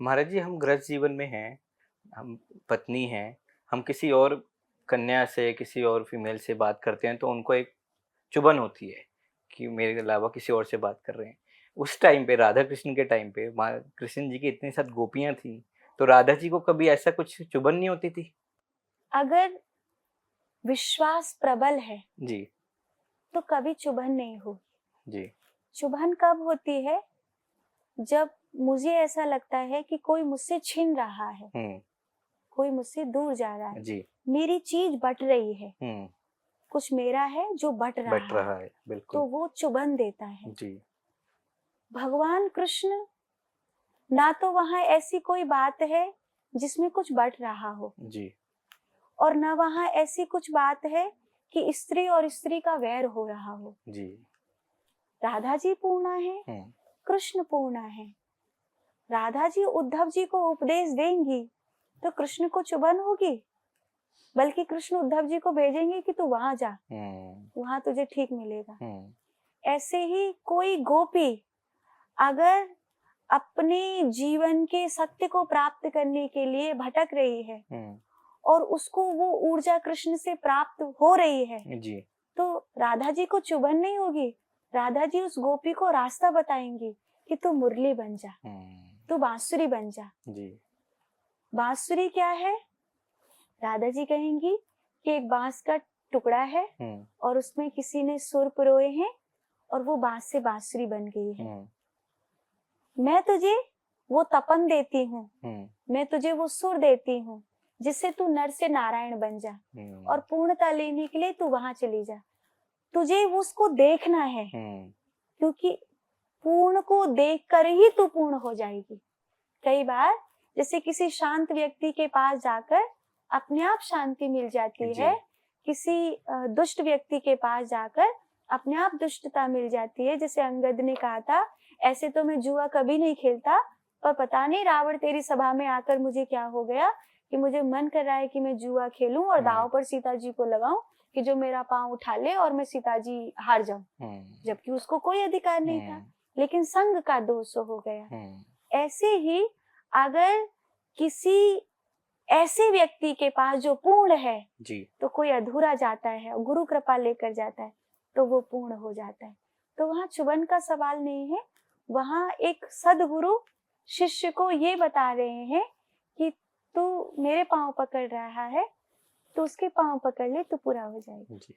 महाराज जी, हम गृहस्थ जीवन में हैं, हम पत्नी हैं, हम किसी और कन्या से, किसी और फीमेल से बात करते हैं तो उनको एक चुभन होती है कि मेरे अलावा किसी और से बात कर रहे हैं। उस टाइम पे राधा कृष्ण के टाइम पे माँ कृष्ण जी की इतनी सारी गोपियाँ थीं, तो राधा जी को कभी ऐसा कुछ चुभन नहीं होती थी? अगर विश्वास प्रबल है जी, तो कभी चुभन नहीं होगी। जी। चुभन कब होती है? जब मुझे ऐसा लगता है कि कोई मुझसे छिन रहा है, हुँ, कोई मुझसे दूर जा रहा है, जी। मेरी चीज बट रही है, हुँ, कुछ मेरा है जो बट बट रहा है, रहा है, तो बिल्कुल। वो चुभन देता है। जी, भगवान कृष्ण, ना तो वहां ऐसी कोई बात है जिसमें कुछ बट रहा हो, जी, और न वहां ऐसी कुछ बात है कि स्त्री और स्त्री का वैर हो रहा हो। जी। राधा जी पूर्णा है, हुँ, कृष्ण पूर्णा है। राधा जी उद्धव जी को उपदेश देंगी तो कृष्ण को चुभन होगी, बल्कि कृष्ण उद्धव जी को भेजेंगे कि तू वहां जा, हुँ, वहां तुझे ठीक मिलेगा। हुँ, ऐसे ही कोई गोपी अगर अपने जीवन के सत्य को प्राप्त करने के लिए भटक रही है हुँ, और उसको वो ऊर्जा कृष्ण से प्राप्त हो रही है, जी। तो राधा जी को चुभन नहीं होगी। राधा जी उस गोपी को रास्ता बताएंगी कि तू मुरली बन जा, हुँ, तू बांसुरी बन जा। जी। बांसुरी क्या है? राधा जी कहेंगी कि एक बांस का टुकड़ा है हुँ, और उसमें किसी ने सुर पिरोए हैं और वो बांस से बांसुरी बन गई है। हुँ, मैं तुझे वो तपन देती हूँ, हुँ, मैं तुझे वो सुर देती हूँ जिससे तू नर से नारायण बन जा, और हुँ, पूर्णता लेने के लिए तू वहां चली जा। तुझे उसको देखना है, हुँ, क्योंकि पूर्ण को देखकर ही तू पूर्ण हो जाएगी। कई बार जैसे किसी शांत व्यक्ति के पास जाकर अपने आप शांति मिल जाती जी। है, किसी दुष्ट व्यक्ति के पास जाकर अपने आप दुष्टता मिल जाती है। जैसे अंगद ने कहा था, ऐसे तो मैं जुआ कभी नहीं खेलता, पर पता नहीं रावण तेरी सभा में आकर मुझे क्या हो गया कि मुझे मन कर रहा है कि मैं जुआ खेलूं और हुँ, दांव पर सीता जी को लगाऊं कि जो मेरा पांव उठा ले और मैं सीता जी हार जाऊं। हुँ, जबकि उसको कोई अधिकार नहीं था, हुँ, लेकिन संग का दोष हो गया। हुँ, ऐसे ही अगर किसी ऐसे व्यक्ति के पास जो पूर्ण है, जी। तो कोई अधूरा जाता है और गुरु कृपा लेकर जाता है तो वो पूर्ण हो जाता है। तो वहां चुभन का सवाल नहीं है, वहां एक सदगुरु शिष्य को ये बता रहे हैं कि तू मेरे पांव पकड़ रहा है, तो उसके पांव पकड़ ले तो पूरा हो जाएगा। जी।